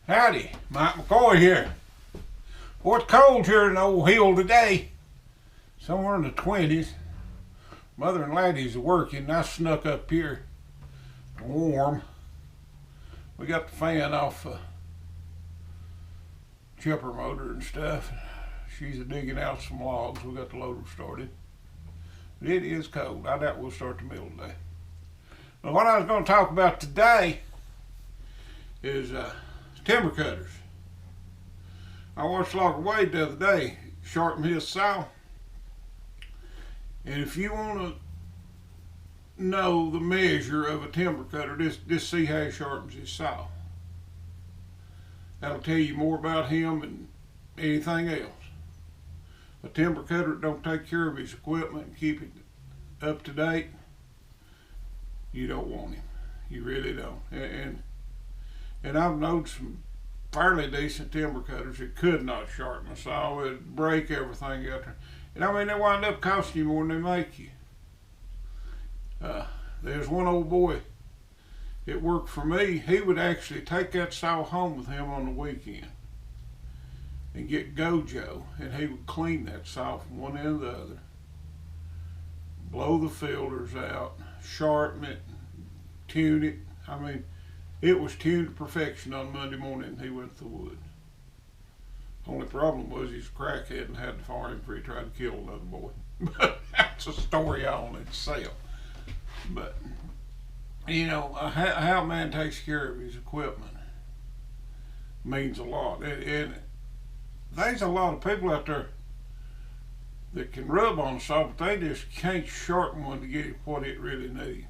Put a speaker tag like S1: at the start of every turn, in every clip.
S1: Howdy, Mike McCoy here. Boy, it's cold here in Old Hill today. Somewhere in the 20s. Mother and laddie's working. I snuck up here to warm. We got the fan off the chipper motor and stuff. She's digging out some logs. We got the loader started. But it is cold. I doubt we'll start the middle today. But what I was going to talk about today is timber cutters. I watched Logger Wade the other day sharpen his saw. And if you want to know the measure of a timber cutter, just see how he sharpens his saw. That'll tell you more about him than anything else. A timber cutter that don't take care of his equipment and keep it up to date, you don't want him. You really don't. And I've known some fairly decent timber cutters that could not sharpen a saw. It'd break everything out there. And I mean, they wind up costing you more than they make you. There's one old boy that worked for me. He would actually take that saw home with him on the weekend and get Gojo, and he would clean that saw from one end to the other, blow the filters out, sharpen it, tune it. I mean, it was tuned to perfection on Monday morning. He went to the woods. Only problem was he's a crackhead and had to fire him before he tried to kill another boy. But that's a story all in itself. But, you know, how a man takes care of his equipment means a lot. And there's a lot of people out there that can rub on a saw, but they just can't sharpen one to get it what it really needs.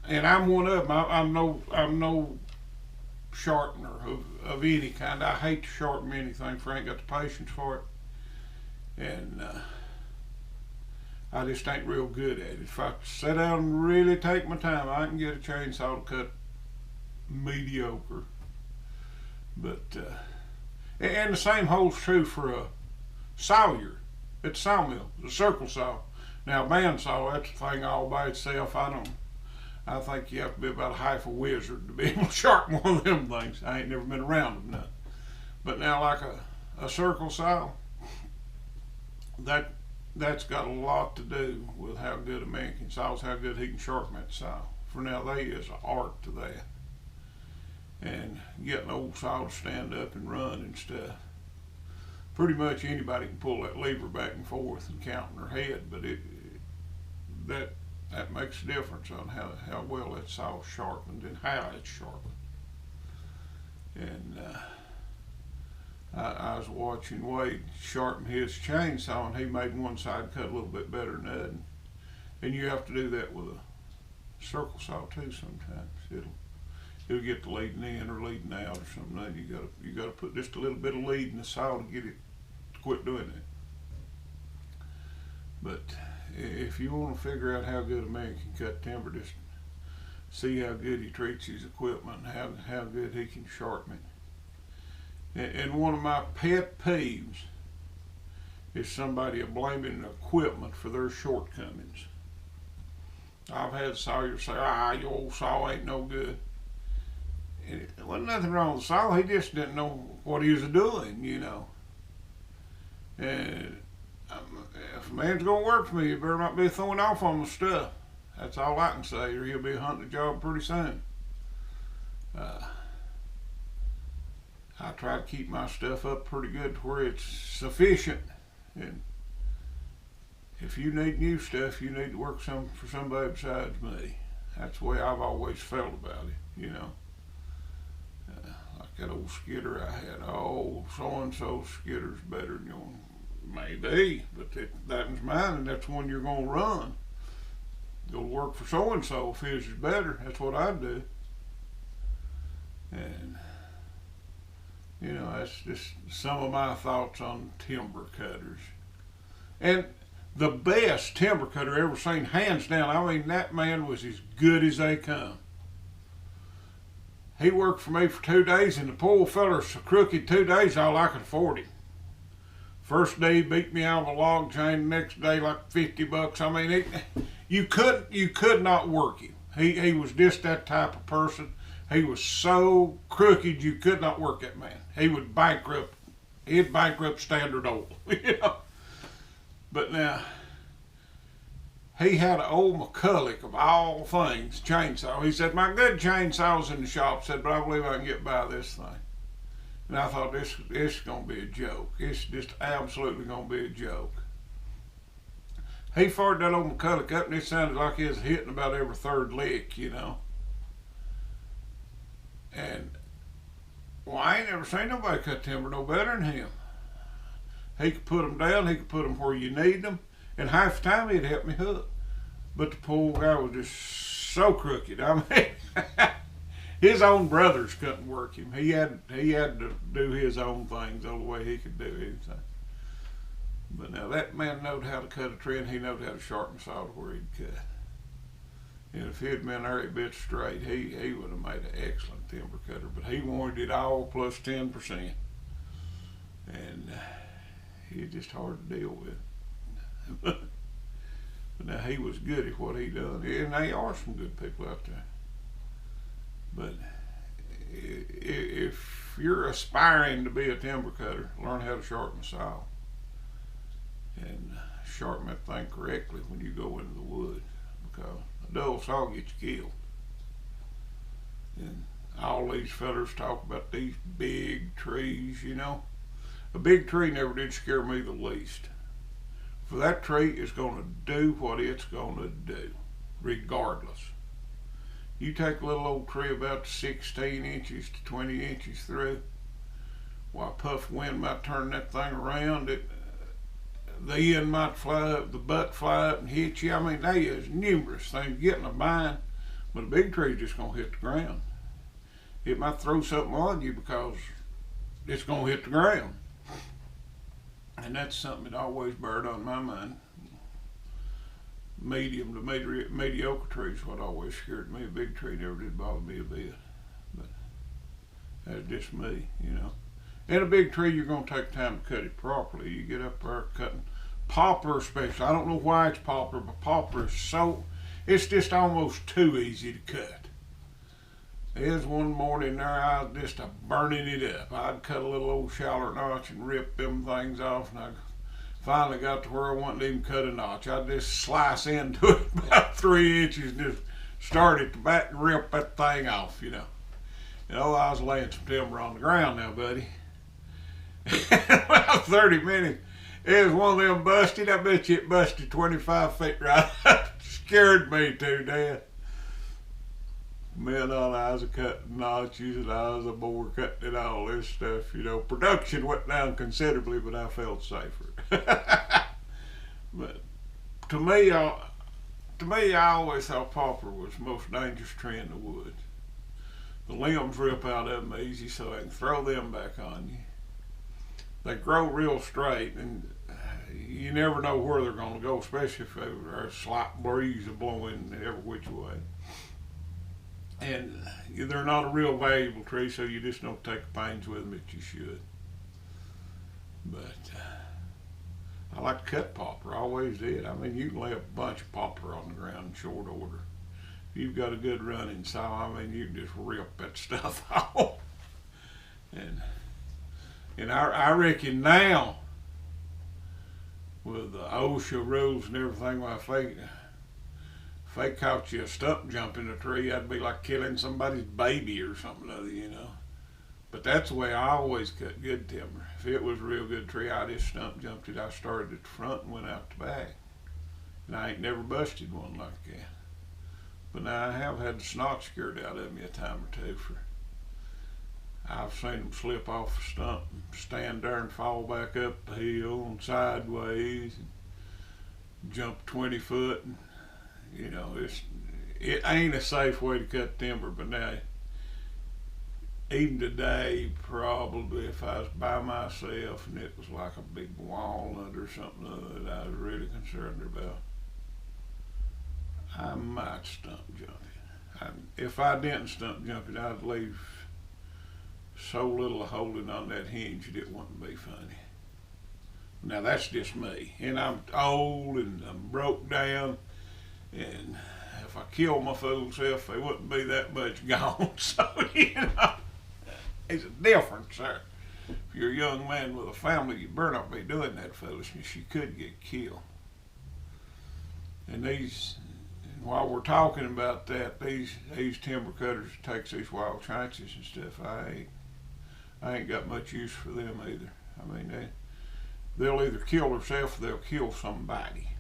S1: And I'm one of them. I'm no sharpener of any kind. I hate to sharpen anything, for I ain't got the patience for it. And I just ain't real good at it. If I sit down and really take my time, I can get a chainsaw to cut mediocre. But and the same holds true for a sawyer at the sawmill, the circle saw. Now, a bandsaw, that's a thing all by itself. I think you have to be about half a wizard to be able to sharpen one of them things. I ain't never been around them none. But now, like a circle saw, that's got a lot to do with how good a man can saw, how good he can sharpen that saw. For now, there is an art to that. And getting an old saw to stand up and run and stuff. Pretty much anybody can pull that lever back and forth and count in their head, but that makes a difference on how well that saw is sharpened and how it's sharpened. And I was watching Wade sharpen his chainsaw, and he made one side cut a little bit better than that. And you have to do that with a circle saw too sometimes. It'll get the leading in or leading out or something. You gotta put just a little bit of lead in the saw to get it to quit doing it. But if you want to figure out how good a man can cut timber, just see how good he treats his equipment and how good he can sharpen it. And one of my pet peeves is somebody blaming the equipment for their shortcomings. I've had sawyers say, your old saw ain't no good. And there wasn't nothing wrong with the saw, he just didn't know what he was doing, you know. And if a man's gonna work for me, you better not be throwing off on my stuff. That's all I can say, or he'll be hunting a job pretty soon. I try to keep my stuff up pretty good to where it's sufficient. And if you need new stuff, you need to work for somebody besides me. That's the way I've always felt about it, you know. Like that old skidder I had. Oh, so-and-so skidder's better than yours. Maybe, but that was mine, and that's one you're going to run. Go work for so-and-so if his is better. That's what I'd do. And, you know, that's just some of my thoughts on timber cutters. And the best timber cutter I ever seen, hands down, I mean, that man was as good as they come. He worked for me for 2 days, and the poor feller's so crooked 2 days, all I could afford him. First day he beat me out of a log chain. The next day like $50. I mean, you could not work him. He was just that type of person. He was so crooked you could not work that man. He would bankrupt. He'd bankrupt Standard Oil. You know. But now, he had an old McCulloch of all things chainsaw. He said, my good chainsaw's in the shop. Said, but I believe I can get by this thing. And I thought, this is going to be a joke. It's just absolutely going to be a joke. He fired that old McCulloch up, and it sounded like he was hitting about every third lick, you know. And, well, I ain't never seen nobody cut timber no better than him. He could put them down. He could put them where you need them. And half the time, he'd help me hook. But the poor guy was just so crooked. I mean, his own brothers couldn't work him. He had to do his own things the only way he could do anything. But now that man knowed how to cut a tree, and he knowed how to sharpen saw to where he'd cut. And if he'd been there a bit straight, he would have made an excellent timber cutter. But he wanted it all plus 10%. And he's just hard to deal with. But now he was good at what he done. And there are some good people out there. But if you're aspiring to be a timber cutter, learn how to sharpen a saw. And sharpen that thing correctly when you go into the wood, because a dull saw gets you killed. And all these fellas talk about these big trees, you know. A big tree never did scare me the least. For that tree is going to do what it's going to do, regardless. You take a little old tree about 16 inches to 20 inches through, while a puff of wind might turn that thing around, the end might fly up, the butt fly up and hit you. I mean, there is numerous things getting a bind, but a big tree is just going to hit the ground. It might throw something on you because it's going to hit the ground. And that's something that always burned on my mind. Medium to mediocre trees what always scared me. A big tree never did bother me a bit. But that's just me, you know. In a big tree, you're going to take time to cut it properly. You get up there cutting poplar especially. I don't know why it's poplar, but poplar is so, it's just almost too easy to cut. There's one morning there, I was just burning it up. I'd cut a little old shallow notch and rip them things off, and I finally got to where I wouldn't even cut a notch. I'd just slice into it about 3 inches and just start at the back and rip that thing off, you know. You know, I was laying some timber on the ground now, buddy. About 30 minutes, it was one of them busted. I bet you it busted 25 feet right up. Scared me to death. Man, I was a cutting notches and I was a bore cutting and all this stuff, you know. Production went down considerably, but I felt safer. But to me, I always thought poplar was the most dangerous tree in the woods. The limbs rip out of them easy, so I can throw them back on you. They grow real straight, and you never know where they're going to go, especially if there's a slight breeze blowing every which way. And they're not a real valuable tree, so you just don't take the pains with them that you should. But I like to cut poplar. I always did. I mean, you can lay a bunch of poplar on the ground in short order. If you've got a good running saw, I mean, you can just rip that stuff off. And I reckon now, with the OSHA rules and everything, well, if they caught you a stump jump in a tree, that'd be like killing somebody's baby or something other, you know. But that's the way I always cut good timber. If it was a real good tree, I just stump jumped it. I started at the front and went out the back. And I ain't never busted one like that. But now I have had the snot scared out of me a time or two. I've seen them slip off a stump and stand there and fall back up the hill and sideways and jump 20 foot. And, you know, it ain't a safe way to cut timber, but now, even today, probably if I was by myself and it was like a big walnut or something that I was really concerned about, I might stump jump it. If I didn't stump jump it, I'd leave so little holding on that hinge that it wouldn't be funny. Now that's just me, and I'm old and I'm broke down, and if if I kill my fool self, they wouldn't be that much gone. So, you know, there's a difference there. If you're a young man with a family, you better not be doing that foolishness. You could get killed. And while we're talking about that, these timber cutters that takes these wild chances and stuff, I ain't got much use for them either. I mean, they'll either kill themselves or they'll kill somebody.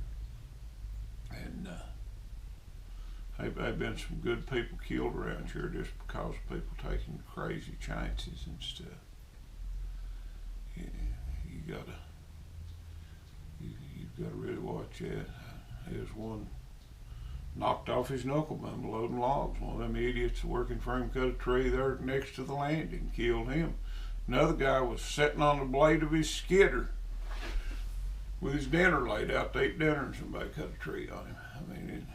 S1: And have been some good people killed around here just because of people taking crazy chances and stuff. You've got to really watch that. There's one knocked off his knucklebone loading logs. One of them idiots working for him cut a tree there next to the landing, killed him. Another guy was sitting on the blade of his skidder with his dinner laid out to eat dinner, and somebody cut a tree on him. I mean,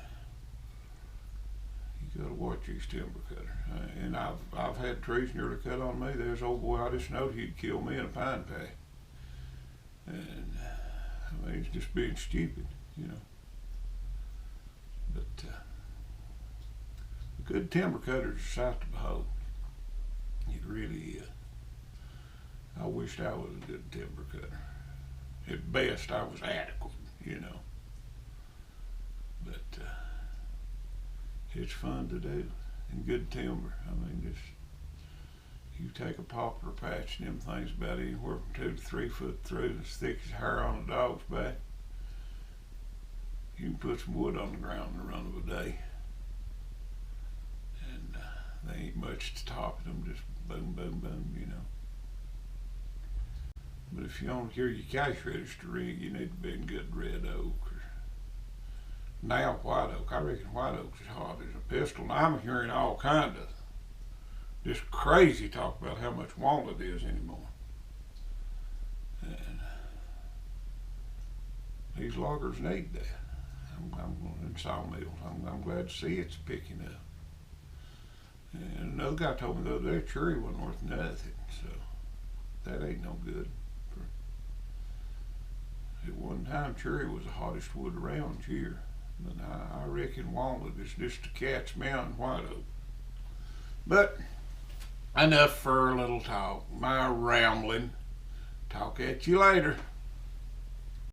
S1: you got to watch these timber cutters. And I've had trees nearly cut on me. There's old boy I just know he'd kill me in a pine patch. And I mean, it's just being stupid, you know. But a good timber cutter is a sight to behold. It really is. I wished I was a good timber cutter. At best, I was adequate, you know. But it's fun to do, and good timber. I mean, just you take a poplar patch and them things about anywhere from 2 to 3 foot through, as thick as hair on a dog's back. You can put some wood on the ground in the run of a day, and they ain't much to top them, just boom, boom, boom, you know. But if you want to carry your cash register rig, you need to be in good red oak. Or now white oak. I reckon white oak's as hot as a pistol. Now I'm hearing all kind of just crazy talk about how much walnut is anymore. And these loggers need that. I'm in sawmills. I'm glad to see it's picking up. And another guy told me the other day cherry wasn't worth nothing, so that ain't no good. At one time, cherry was the hottest wood around here, but I reckon walnut is just a cat's meow and white oak. But enough for a little talk. My rambling. Talk at you later.